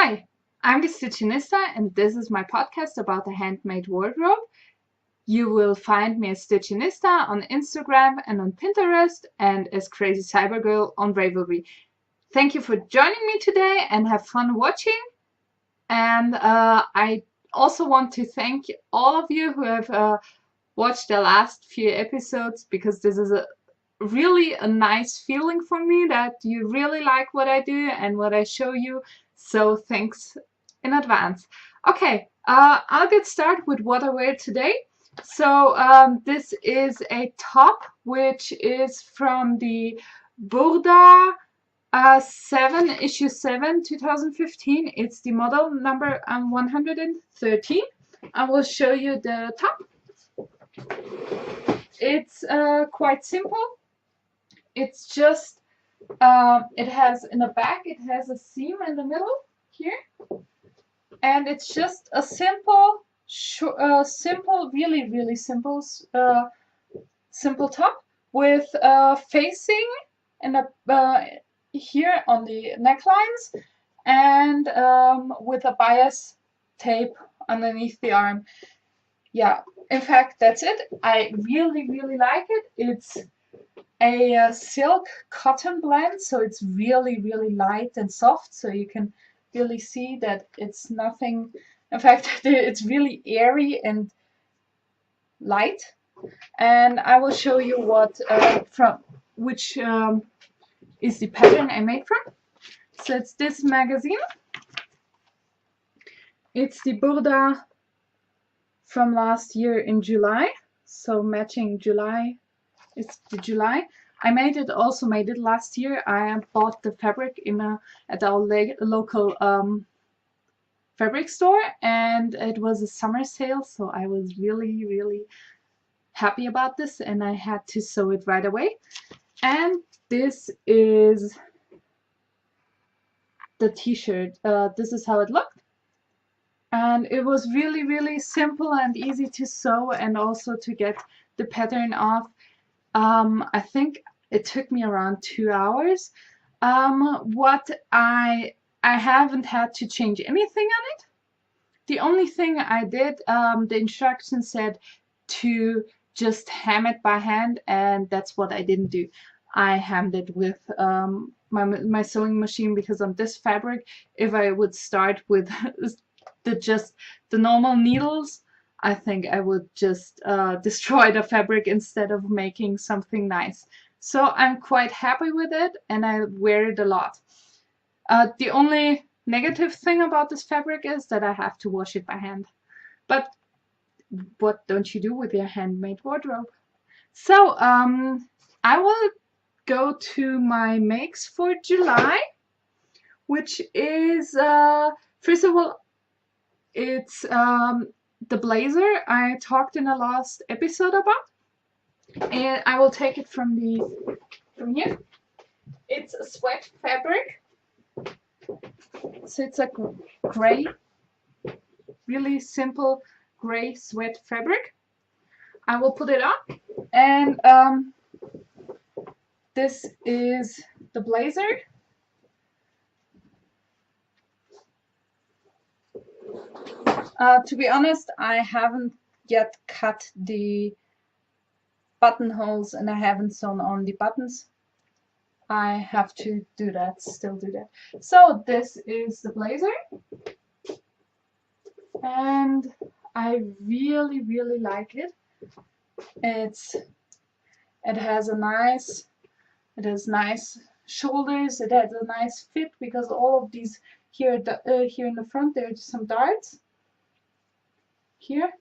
Hi, I'm the Stitchonista, and this is my podcast about the handmade wardrobe. You will find me as Stitchonista on Instagram and on Pinterest, and as Crazy Cybergirl on Ravelry. Thank you for joining me today and have fun watching. And I also want to thank all of you who have watched the last few episodes, because this is really a nice feeling for me that you really like what I do and what I show you. So thanks in advance. Okay, I'll get started with what I wear today. So this is a top which is from the Burda 7 2015. It's the model number 113. I will show you the top. It's quite simple. It's just it has in the back, it has a seam in the middle here, and it's just a simple really simple simple top with facing in the here on the necklines, and with a bias tape underneath the arm. Yeah, in fact, that's it. I really like it. It's a silk cotton blend, so it's really light and soft, so you can really see that it's nothing. In fact, it's really airy and light. And I will show you what from which is the pattern I made from. So it's this magazine. It's the Burda from last year in July, so matching July. It's the July. I made it last year. I bought the fabric at our local fabric store, and it was a summer sale, so I was really happy about this, and I had to sew it right away. And this is the t-shirt. This is how it looked. And it was really simple and easy to sew, and also to get the pattern off. I think it took me around 2 hours. What I haven't had to change anything on it. The only thing I did, the instructions said to just hem it by hand, and that's what I didn't do. I hemmed it with my sewing machine, because on this fabric, if I would start with the normal needles, I think I would just destroy the fabric instead of making something nice. So I'm quite happy with it, and I wear it a lot. The only negative thing about this fabric is that I have to wash it by hand. But what don't you do with your handmade wardrobe? So I will go to my makes for July, which is first of all, it's the blazer I talked in the last episode about, and I will take it from here. It's a sweat fabric, so it's a gray, really simple gray sweat fabric. I will put it on, and this is the blazer. To be honest, I haven't yet cut the buttonholes, and I haven't sewn on the buttons. I have to do that, still do that. So this is the blazer, and I really like it. It has nice shoulders. It has a nice fit, because all of these here in the front, there's some darts here,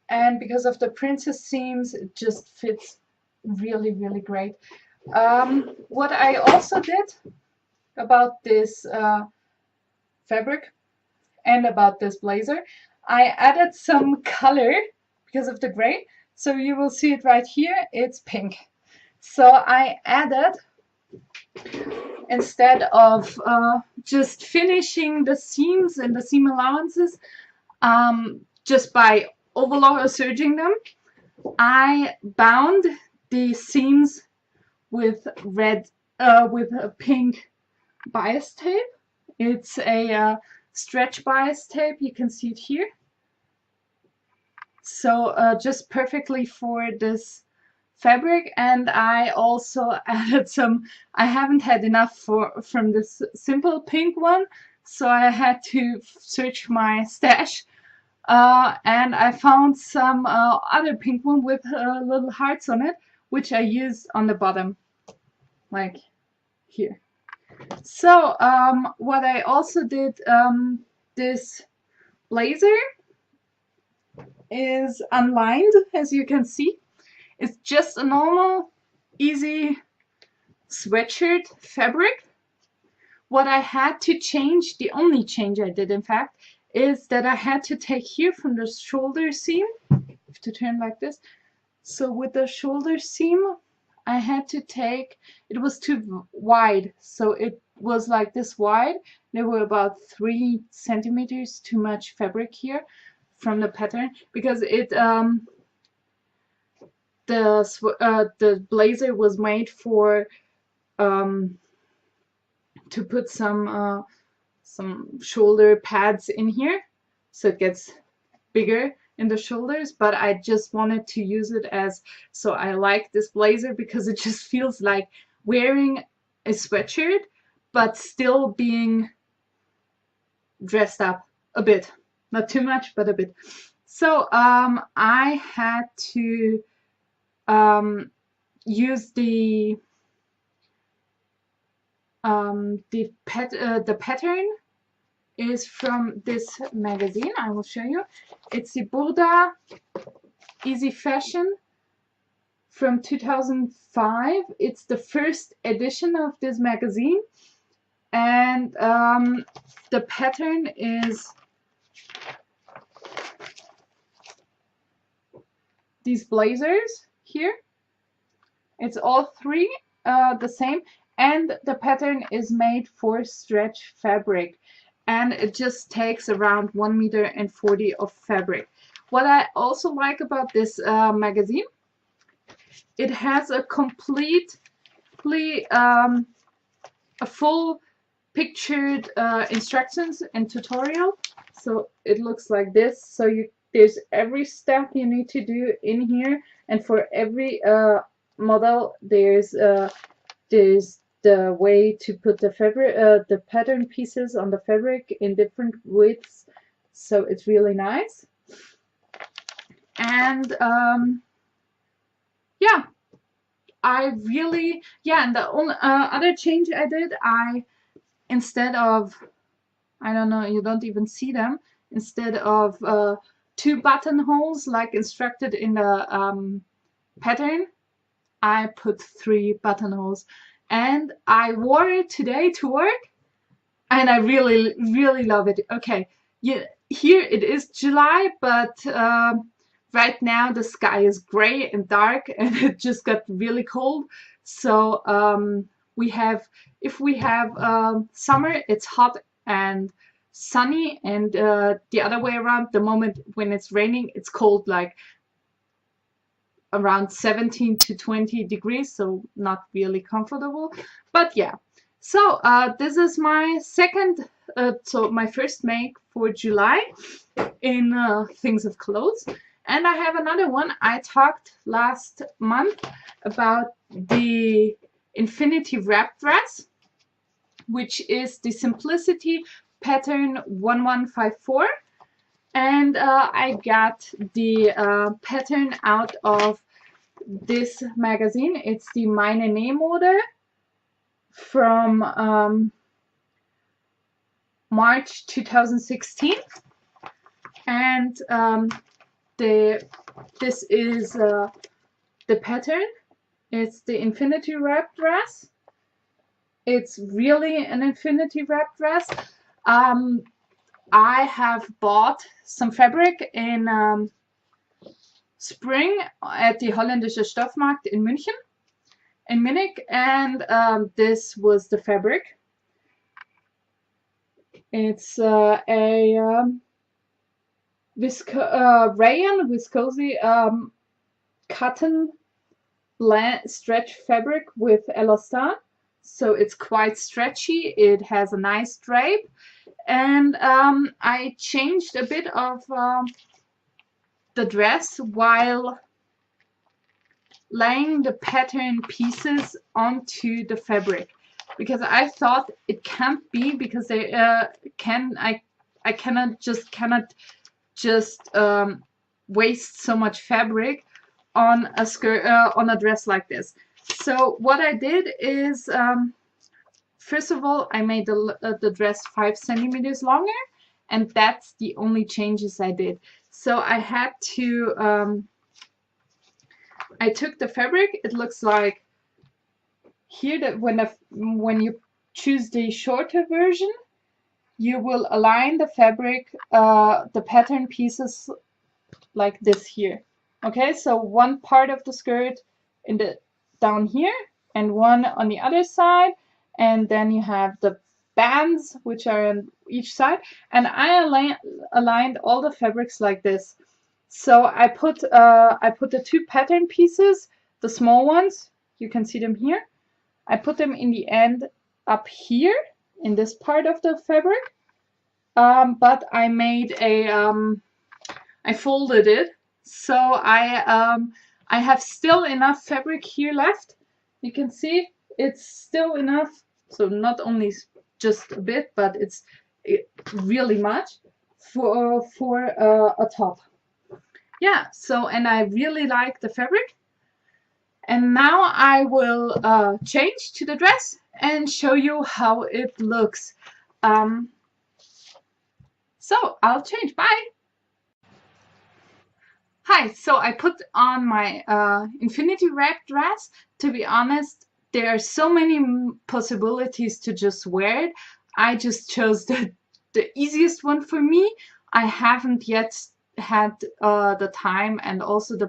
and because of the princess seams, it just fits really great. What I also did about this fabric and about this blazer, I added some color because of the gray. So you will see it right here, it's pink. So I added, instead of just finishing the seams and the seam allowances just by serging them, I bound the seams with a pink bias tape It's a stretch bias tape. You can see it here. So just perfectly for this fabric. And I also added some, I haven't had enough from this simple pink one, so I had to search my stash. And I found some other pink one with little hearts on it, which I used on the bottom, like here. So what I also did, this blazer is unlined, as you can see. It's just a normal, easy sweatshirt fabric. What I had to change, the only change I did in fact, is that I had to take here from the shoulder seam, to turn like this. So with the shoulder seam, I had to take, it was too wide, so it was like this wide. There were about 3 centimeters too much fabric here from the pattern, because it the blazer was made for to put some shoulder pads in here, so it gets bigger in the shoulders, but I just wanted to use it as, so I like this blazer because it just feels like wearing a sweatshirt but still being dressed up a bit, not too much but a bit. So I had to use the pattern is from this magazine. I will show you. It's the Burda Easy Fashion from 2005. It's the first edition of this magazine, and the pattern is these blazers here. It's all 3 the same, and the pattern is made for stretch fabric, and it just takes around 1.40 meters of fabric. What I also like about this magazine, it has a completely a full pictured instructions and tutorial. So it looks like this. So there's every step you need to do in here, and for every model there's the way to put the fabric, the pattern pieces on the fabric in different widths. So it's really nice. And yeah, I really, yeah, and the only other change I did, instead of, I don't know, you don't even see them, instead of 2 buttonholes like instructed in the pattern, I put 3 buttonholes. And I wore it today to work, and I really, really love it. Okay, yeah, here it is July, but right now the sky is gray and dark, and it just got really cold. So if we have summer, it's hot and sunny, and the other way around, the moment when it's raining, it's cold, like around 17 to 20 degrees, so not really comfortable. But yeah, so this is my second, so my first make for July in things of clothes. And I have another one. I talked last month about the Infinity Wrap Dress, which is the Simplicity pattern 1154. And I got the pattern out of this magazine. It's the Meine Nähmode from March 2016. And this is the pattern. It's the Infinity Wrap Dress. It's really an Infinity Wrap Dress. I have bought some fabric in spring at the Holländische Stoffmarkt in München, in Munich, and this was the fabric. It's a rayon viscose cotton stretch fabric with elastan. so it's quite stretchy. It has a nice drape, and I changed a bit of the dress while laying the pattern pieces onto the fabric, because I thought it can't be, because they I cannot just waste so much fabric on a skirt, on a dress like this. So what I did is, first of all, I made the dress 5 centimeters longer, and that's the only changes I did. So I had to, I took the fabric. It looks like here that when you choose the shorter version, you will align the fabric, the pattern pieces like this here. Okay, so one part of the skirt in the down here and one on the other side, and then you have the bands which are on each side, and I aligned all the fabrics like this. So I put the 2 pattern pieces, the small ones, you can see them here. I put them in the end up here in this part of the fabric, but I made a I folded it, so I have still enough fabric here left. You can see it's still enough, so not only just a bit, but it's really much for a top. Yeah, so, and I really like the fabric. And now I will change to the dress and show you how it looks. So I'll change. Bye. Hi, so I put on my infinity wrap dress. To be honest, there are so many possibilities to just wear it. I just chose the easiest one for me. I haven't yet had the time and also the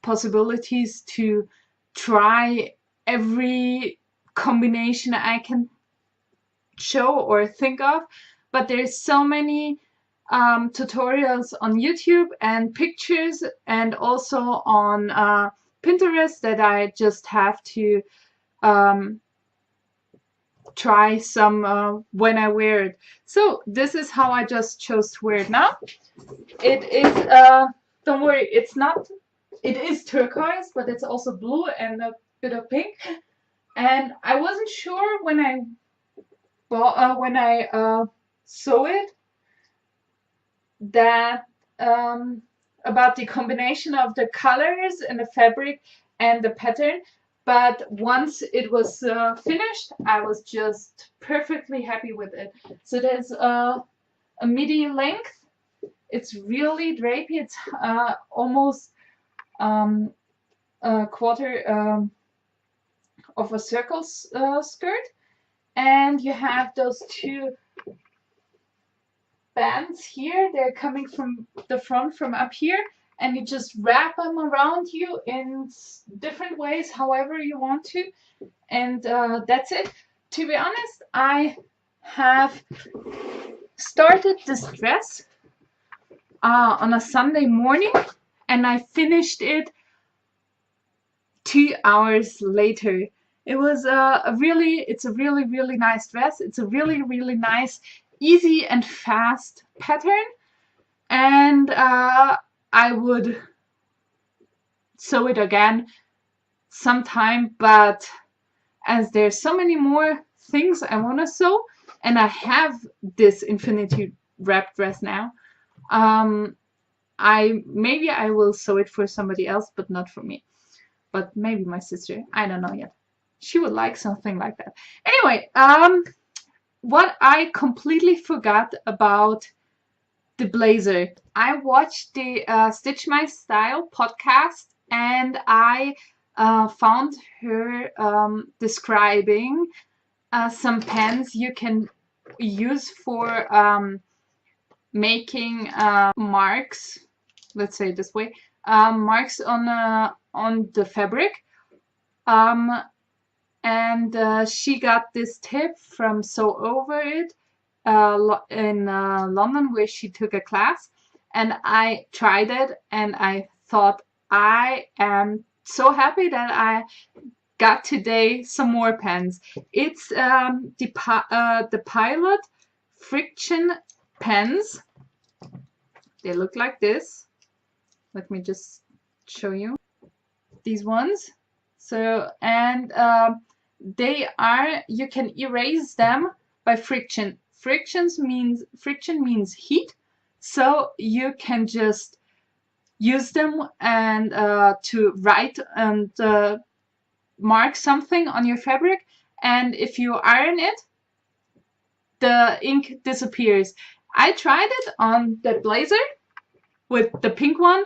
possibilities to try every combination I can show or think of, but there's so many tutorials on YouTube and pictures, and also on Pinterest, that I just have to try some when I wear it. So this is how I just chose to wear it now. It is don't worry, it's not, it is turquoise, but it's also blue and a bit of pink. And I wasn't sure when I sew it that about the combination of the colors and the fabric and the pattern, but once it was finished, I was just perfectly happy with it. So there's a midi length. It's really drapey. It's almost a quarter of a circle skirt, and you have those 2 bands here. They're coming from the front, from up here, and you just wrap them around you in different ways, however you want to, and that's it. To be honest, I have started this dress on a Sunday morning, and I finished it 2 hours later. It was it's a really nice dress. It's a really nice, easy and fast pattern, and I would sew it again sometime, but as there's so many more things I want to sew, and I have this infinity wrap dress now, maybe I will sew it for somebody else, but not for me. But maybe my sister, I don't know yet. She would like something like that. Anyway, what I completely forgot about the blazer. I watched the Stitchonista podcast, and I found her describing some pens you can use for making marks, let's say it this way, marks on the fabric. And she got this tip from Sew Over It in London, where she took a class, and I tried it, and I thought I am so happy that I got today some more pens. It's the Pilot friction pens. They look like this. Let me just show you these ones. So, and they are, you can erase them by friction. Friction means heat, so you can just use them and to write and mark something on your fabric, and if you iron it, the ink disappears. I tried it on the blazer with the pink one,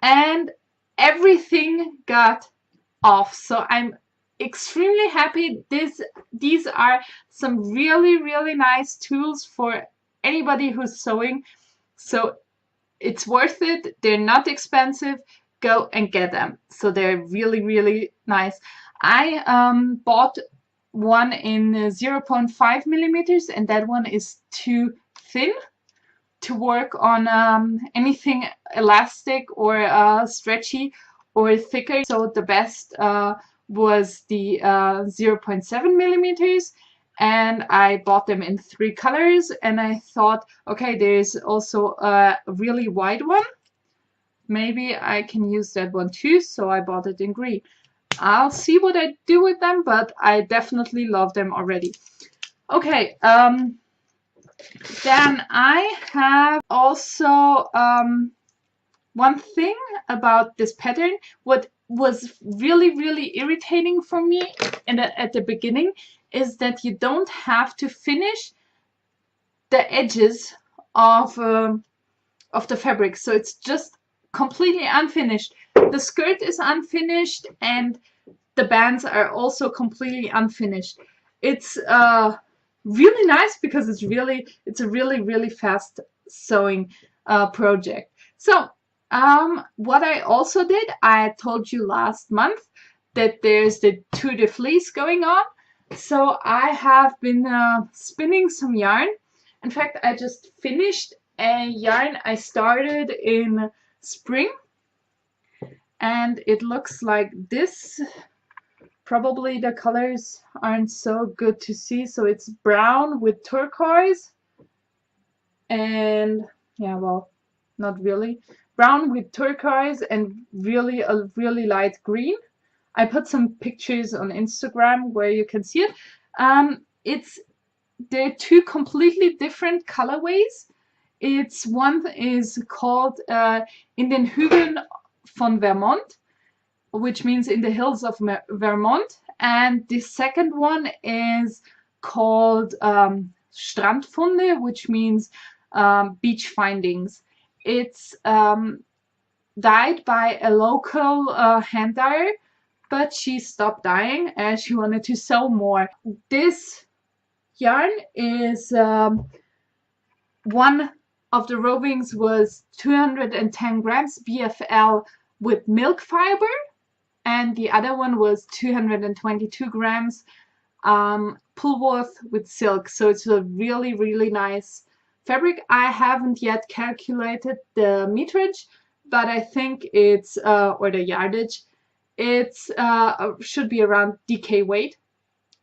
and everything got off. So I'm extremely happy. These are some really nice tools for anybody who's sewing. So it's worth it. They're not expensive. Go and get them. So they're really nice. I bought one in 0.5 millimeters, and that one is too thin to work on anything elastic or stretchy or thicker. So the best was the 0.7 millimeters, and I bought them in 3 colors, and I thought, okay, there's also a really wide one. Maybe I can use that one too, so I bought it in green. I'll see what I do with them, but I definitely love them already. Okay, then I have also one thing about this pattern. What was really irritating for me at the beginning is that you don't have to finish the edges of the fabric, so it's just completely unfinished. The skirt is unfinished, and the bands are also completely unfinished. It's really nice because it's a really fast sewing project. So what I also did, I told you last month that there's the Tour de Fleece going on. So I have been spinning some yarn. In fact, I just finished a yarn I started in spring, and it looks like this. Probably the colors aren't so good to see, so it's brown with turquoise, and yeah, well, not really. Brown with turquoise and a really light green. I put some pictures on Instagram where you can see it. They're 2 completely different colorways. One is called In den Hügeln von Vermont, which means in the hills of Vermont, and the second one is called Strandfunde, which means beach findings. It's dyed by a local hand dyer, but she stopped dyeing as she wanted to sew more. This yarn is one of the rovings was 210 grams BFL with milk fiber, and the other one was 222 grams Pulworth with silk. So it's a really nice fabric. I haven't yet calculated the meterage, but I think it's or the yardage. It's should be around DK weight.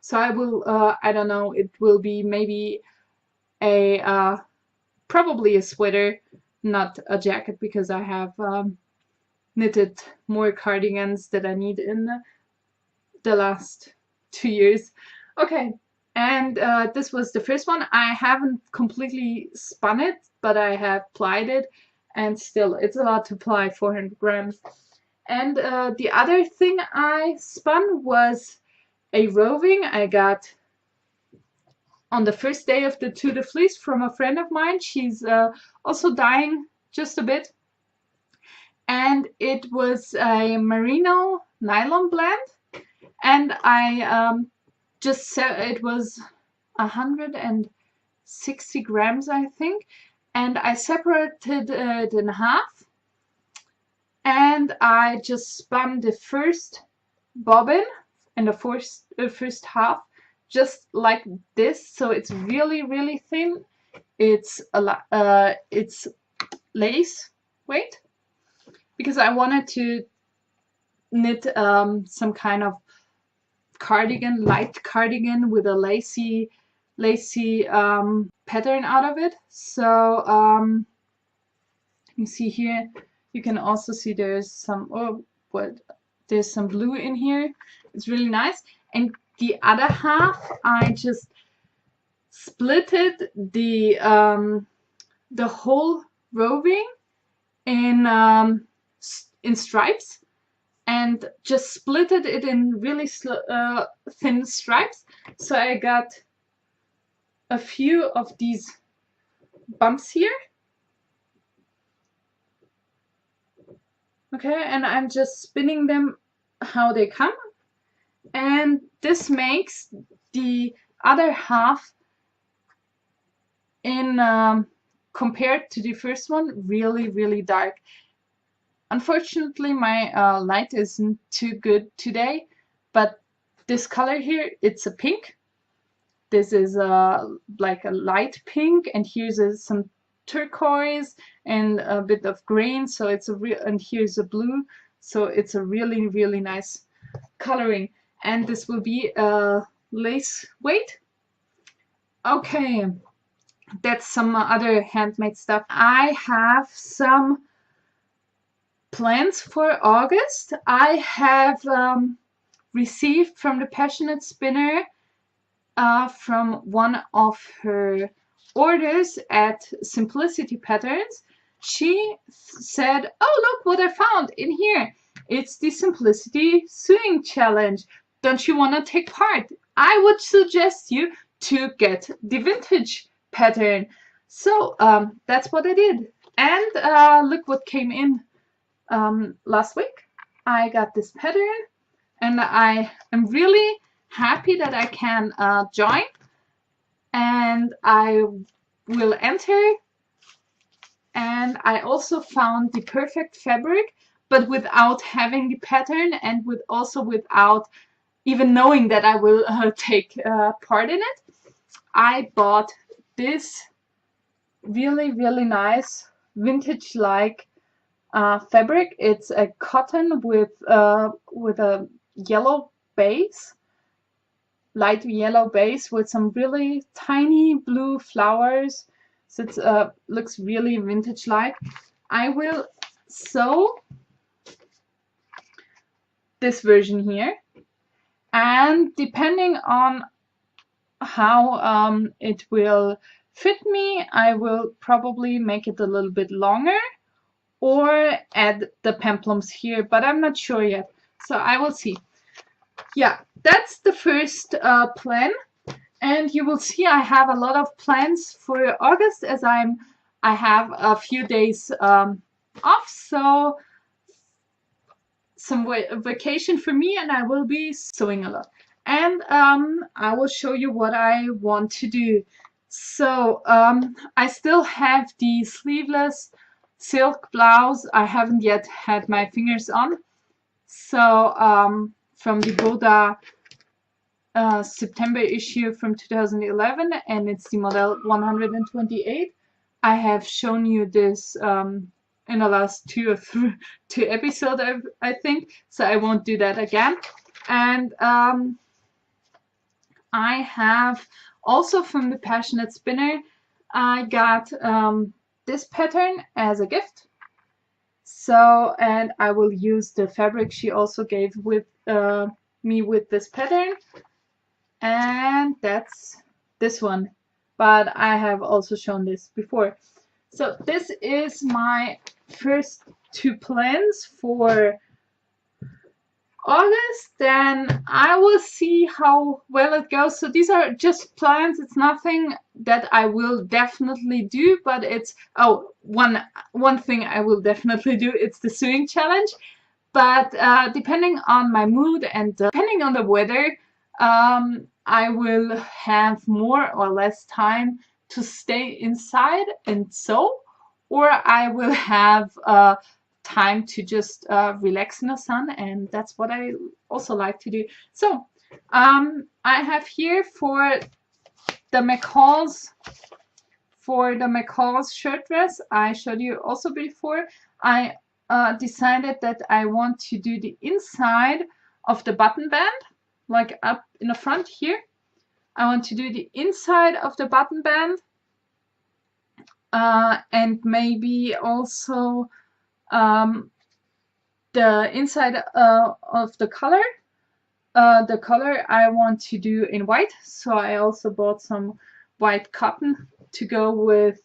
So I will I don't know, it will be maybe a probably a sweater, not a jacket, because I have knitted more cardigans that I need in the last 2 years. Okay, and this was the first one. I haven't completely spun it, but I have plied it, and still it's a lot to ply, 400 grams. And the other thing I spun was a roving I got on the first day of the Tour de Fleece from a friend of mine. She's also dyeing just a bit. And it was a merino nylon blend. And I just said it was 160 grams, I think. And I separated it in half. And I just spun the first bobbin and the first half just like this. So it's really thin. It's it's lace weight, because I wanted to knit some kind of cardigan, light cardigan with a lacy pattern out of it. So you see here, you can also see there's some there's some blue in here. It's really nice. And the other half, I just splitted the whole roving in stripes, and just splitted it in really thin stripes. So I got a few of these bumps here. Okay, and I'm just spinning them how they come. And this makes the other half in compared to the first one really dark. Unfortunately, my light isn't too good today, but this color here, it's a pink. This is like a light pink, and here's some turquoise and a bit of green, so it's a real, and here's a blue, so it's a really nice coloring. And this will be a lace weight. Okay, that's some other handmade stuff. I have some plans for August. I have received from the Passionate Spinner from one of her orders at Simplicity Patterns. She said, "Oh, look what I found in here. It's the Simplicity Sewing Challenge. Don't you want to take part? I would suggest you to get the vintage pattern." So that's what I did. And look what came in last week. I got this pattern, and I am really happy that I can join, and I will enter. And I also found the perfect fabric, but without having the pattern, and without even knowing that I will take part in it. I bought this really nice vintage-like fabric. It's a cotton with a yellow base, light yellow base with some really tiny blue flowers. So it looks really vintage-like. I will sew this version here, and depending on how it will fit me, I will probably make it a little bit longer or add the pemplums here, but I'm not sure yet. So I will see. Yeah, that's the first plan. And you will see I have a lot of plans for August, as I have a few days off, so some vacation for me, and I will be sewing a lot. And I will show you what I want to do. So I still have the sleeveless silk blouse. I haven't yet had my fingers on. So from the Burda September issue from 2011, and it's the model 128. I have shown you this in the last two episodes, I think, so I won't do that again. And I have also from the Passionate Spinner, I got this pattern as a gift. So, and I will use the fabric she also gave with me with this pattern, and that's this one, but I have also shown this before. So this is my first two plans for August. Then I will see how well it goes. So these are just plans. It's nothing that I will definitely do, but it's one thing I will definitely do. It's the sewing challenge. But depending on my mood and depending on the weather, I will have more or less time to stay inside and sew, or I will have time to just relax in the sun, and that's what I also like to do. So I have here for the McCalls shirt dress, I showed you also before, I decided that I want to do the inside of the button band. like up in the front here. I want to do the inside of the button band, and maybe also the inside of the collar. The color I want to do in white, so I also bought some white cotton to go with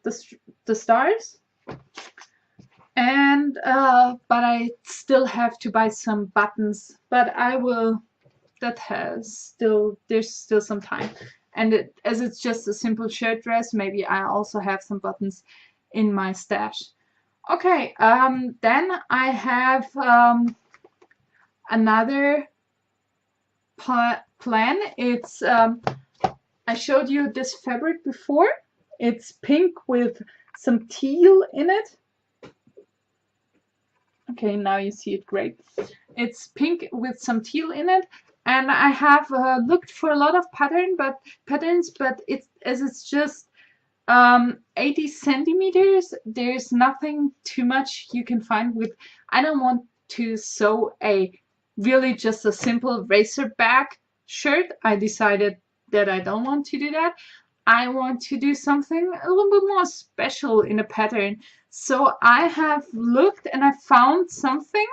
the stars. And but I still have to buy some buttons, but I will. There's still some time, and as it's just a simple shirt dress, maybe I also have some buttons in my stash. Okay, then I have another plan. It's I showed you this fabric before. It's pink with some teal in it. Okay, now you see it great. It's pink with some teal in it, and I have looked for a lot of patterns, but it's just 80 centimeters. There's nothing too much you can find with. I don't want to sew a really just a simple racer back shirt. I decided that I don't want to do that. I want to do something a little bit more special in a pattern. So I have looked and I found something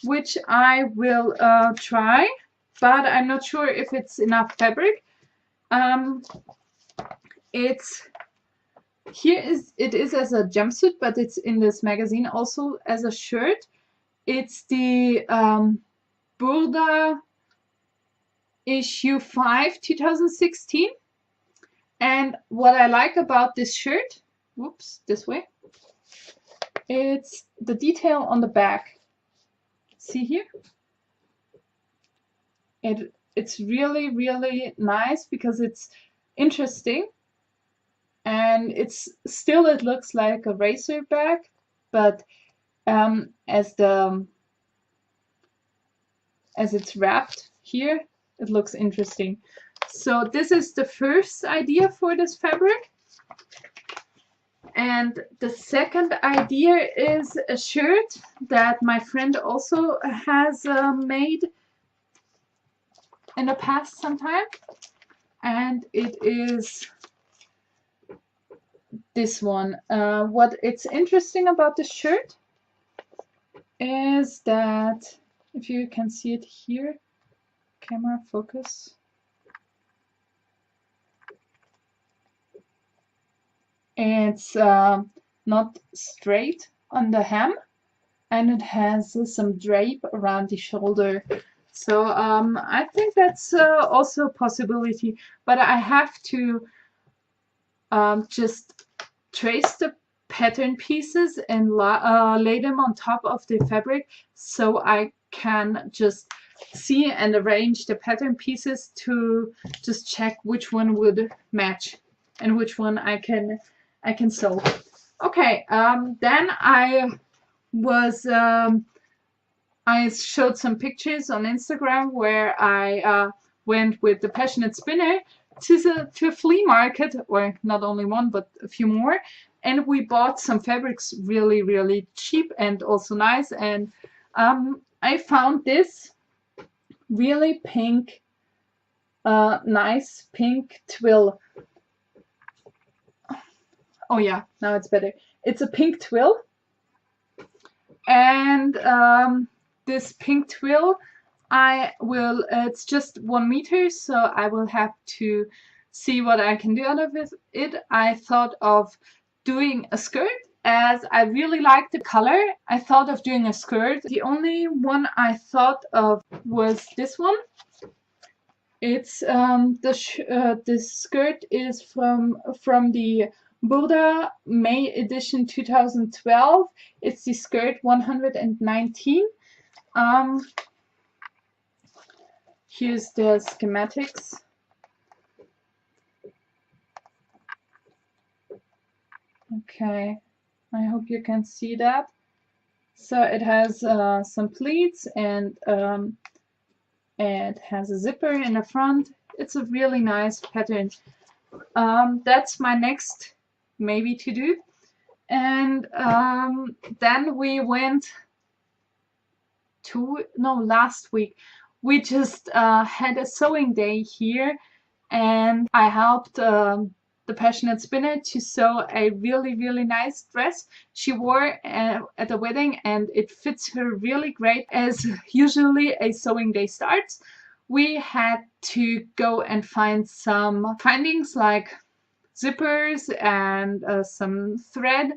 which I will try, but I'm not sure if it's enough fabric. It is as a jumpsuit, but it's in this magazine also as a shirt. It's the Burda issue 5 2016. And what I like about this shirt, whoops, this way, it's the detail on the back. See here? It's really, really nice because it's interesting, and it looks like a racer back, but as it's wrapped here, it looks interesting. So this is the first idea for this fabric. And the second idea is a shirt that my friend also has made in the past sometime. And it is this one. What it's interesting about the shirt is that, if you can see it here, camera focus. It's not straight on the hem, and it has some drape around the shoulder. So I think that's also a possibility, but I have to just trace the pattern pieces and lay them on top of the fabric, so I can just see and arrange the pattern pieces to just check which one would match and which one I can sew. Okay, then I showed some pictures on Instagram where I went with the Passionate Spinner to a flea market, or not only one but a few more, and we bought some fabrics really, really cheap and also nice. And I found this really pink, nice pink twill. Oh yeah, now it's better. It's a pink twill, and this pink twill, it's just 1 meter, so I will have to see what I can do out of it. I thought of doing a skirt, as I really like the color. I thought of doing a skirt. The only one I thought of was this one. It's this skirt is from the Burda May edition 2012. It's the skirt 119. Here's the schematics. Okay, I hope you can see that. So it has some pleats, and it has a zipper in the front. It's a really nice pattern. That's my next maybe to do. And then we went last week we just had a sewing day here, and I helped the passionate spinner to sew a really nice dress she wore at the wedding, and it fits her really great. As usually a sewing day starts, we had to go and find some findings like zippers and some thread.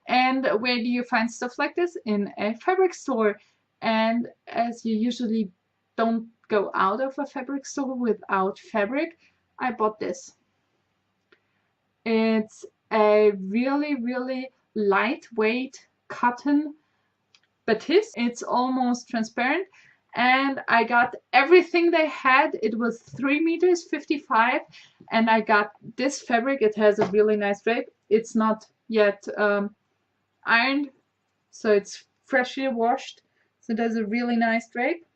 And where do you find stuff like this? In a fabric store. And as you usually don't go out of a fabric store without fabric, I bought this. It's a really lightweight cotton batis. It's almost transparent, and I got everything they had. It was 3 meters 55, and I got this fabric. It has a really nice drape. It's not yet ironed, so it's freshly washed, so there's a really nice drape.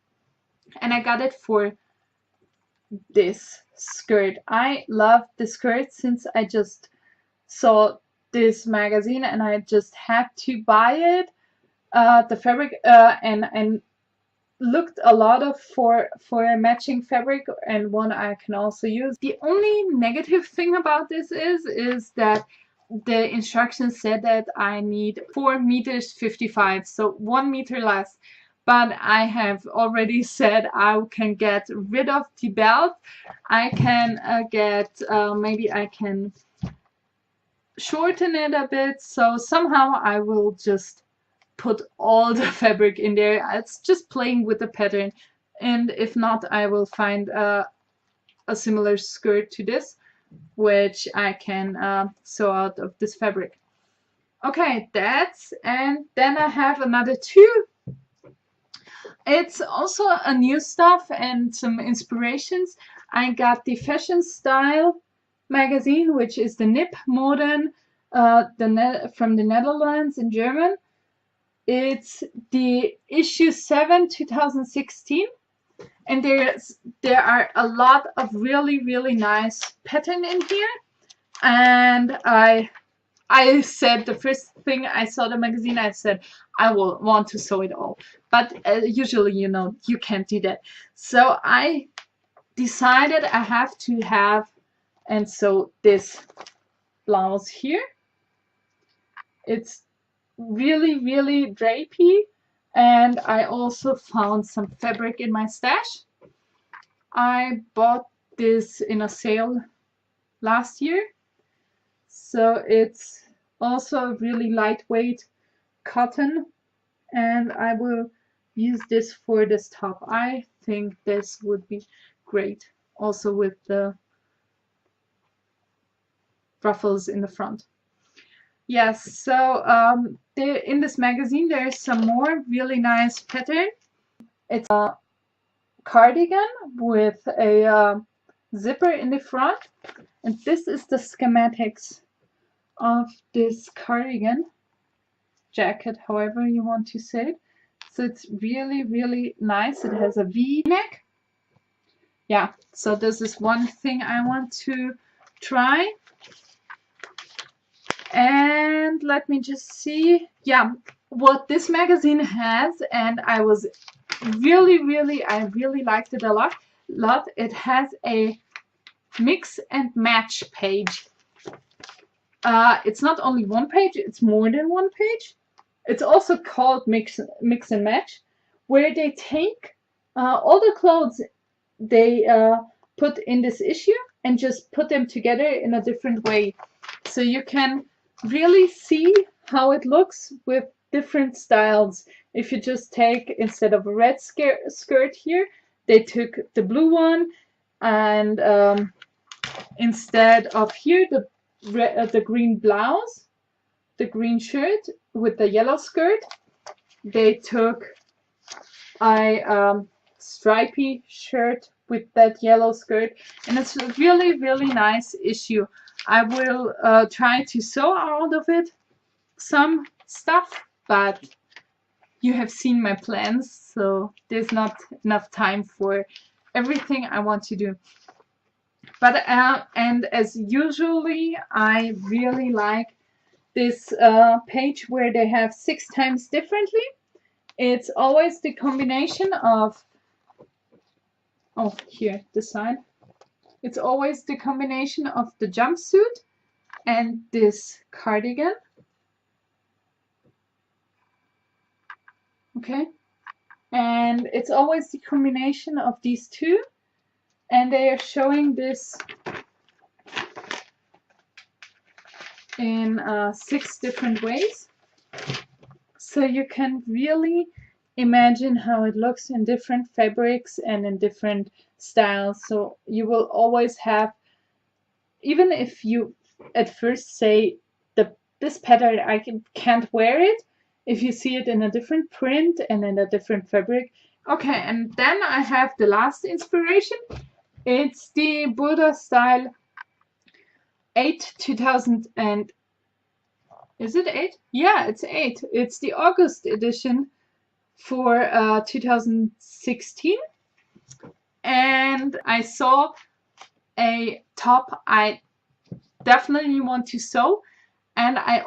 And I got it for this skirt. I love the skirt since I just saw this magazine and I just had to buy it. The fabric and looked a lot of for a matching fabric and one I can also use. The only negative thing about this is that the instructions said that I need 4 meters 55, so 1 meter less. But I have already said I can get rid of the belt. I can maybe I can shorten it a bit, so somehow I will just put all the fabric in there. It's just playing with the pattern, and if not, I will find a similar skirt to this, which I can sew out of this fabric. Okay, and then I have another two. It's also a new stuff and some inspirations. I got the Fashion Style magazine, which is the Nähmode from the Netherlands in German. It's the issue 7 2016, and there are a lot of really nice pattern in here. And I said, the first thing I saw the magazine, I said I will want to sew it all, but usually, you know, you can't do that. So I decided I have to have and sew this blouse here. It's really drapey, and I also found some fabric in my stash. I bought this in a sale last year, so it's also really lightweight cotton, and I will use this for this top. I think this would be great also with the ruffles in the front. Yes, so in this magazine there is some more really nice pattern. It's a cardigan with a zipper in the front, and this is the schematics of this cardigan, jacket, however you want to say it. So it's really nice. It has a V neck. Yeah, so this is one thing I want to try. And let me just see, yeah, what this magazine has, and I really liked it a lot. It has a mix and match page. It's not only one page, it's more than one page. It's also called mix and match, where they take all the clothes they put in this issue and just put them together in a different way. So you can really see how it looks with different styles. If you just take, instead of a red skirt here, they took the blue one, and instead of here the green blouse, the green shirt with the yellow skirt, they took a stripy shirt with that yellow skirt, and it's a really nice issue. I will try to sew out of it some stuff, but you have seen my plans, so there's not enough time for everything I want to do. But and as usually, I really like this page where they have 6 times differently. It's always the combination of Oh, here, the side. It's always the combination of the jumpsuit and this cardigan. Okay, and it's always the combination of these two, and they are showing this in 6 different ways, so you can really imagine how it looks in different fabrics and in different styles. So you will always have, even if you at first say this pattern I can't wear it, if you see it in a different print and in a different fabric. Okay, and then I have the last inspiration. It's the Burda Style 8 2000 and is it 8? Yeah, it's 8. It's the August edition for 2016. And I saw a top I definitely want to sew, and I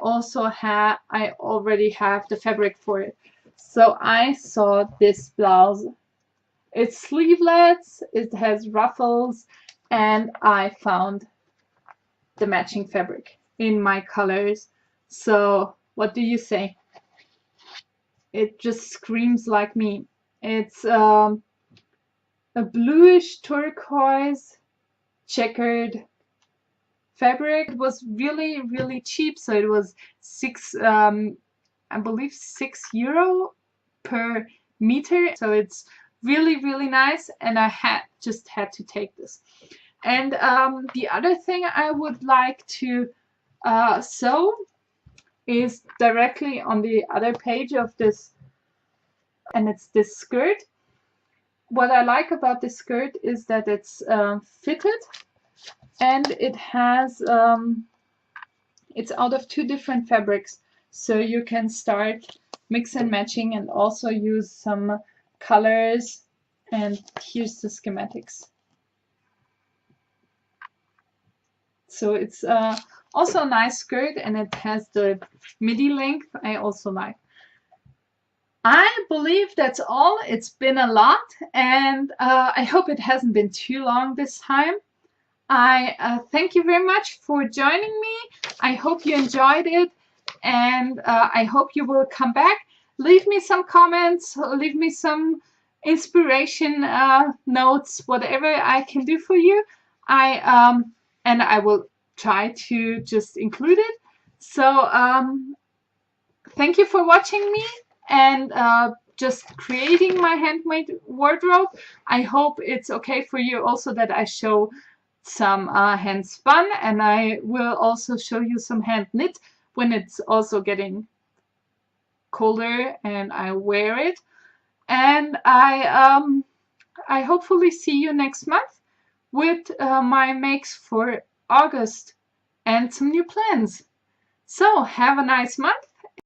already have the fabric for it. So I saw this blouse. It's sleeveless, it has ruffles, and I found the matching fabric in my colors. So what do you say? It just screams like me. It's a bluish turquoise checkered fabric. It was really, really cheap, so it was I believe €6 per meter. So it's really, really nice, and I just had to take this. And the other thing I would like to sew is directly on the other page of this, and it's this skirt. What I like about this skirt is that it's fitted, and it has it's out of 2 different fabrics, so you can start mix and matching and also use some colors. And here's the schematics. So it's also a nice skirt, and it has the midi length I also like. I believe that's all. It's been a lot, and I hope it hasn't been too long this time. I thank you very much for joining me. I hope you enjoyed it, and I hope you will come back. Leave me some comments, leave me some inspiration notes, whatever I can do for you. And I will try to just include it. So thank you for watching me and just creating my handmade wardrobe. I hope it's okay for you also that I show some hand spun, and I will also show you some hand knit when it's also getting colder and I wear it. And I hopefully see you next month with my makes for August and some new plans. So have a nice month,